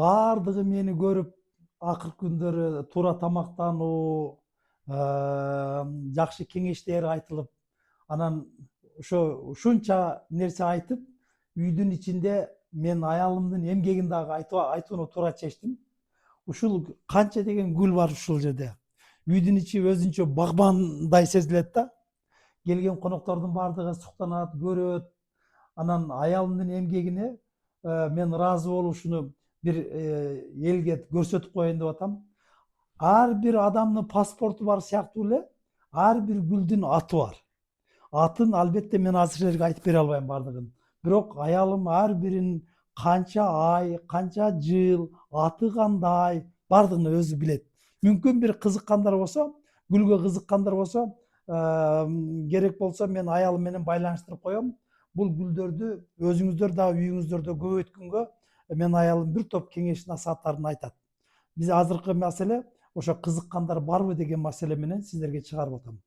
баардыгы мени көрүп акыркы күндөрү туура тамактануу, жакшы кеңештер айтылып, анан ошо ушунча нерсе айтып, үйдүн ичинде мен аялымдын эмгегин дагы айтууну туура чечтим. Ушул канча деген гүл бар ушул жерде. Үйдүн ичи өзүнчө багбандай сезилет да. Келген коноктордун баардыгы суктанат, көрөт. Анан аялымдын эмгегине мен ыраазы болушуну бир элге көрсөтүп коеюн деп атам. Ар бир адамдын паспорту бар сыяктуу эле ар бир гүлдүн аты бар. Атын албетте мен азыр силерге айтып бере албайм баардыгын. Бирок аялым ар бирин канча ай, канча жыл, аты кандай баардыгын өзү билет. Мүмкүн бир кызыккандар болсо, гүлгө кызыккандар болсо, керек болсо мен аялым менен байланыштырып коем. Бул гүлдөрдү өзүңүздөр дагы үйүңүздөрдө көбөйткөнгө менин аялым бир топ кеңеш насааттарын айтат. Биз азыркы маселе ошо кызыккандар барбы деген маселе менен сиздерге чыгарып атам.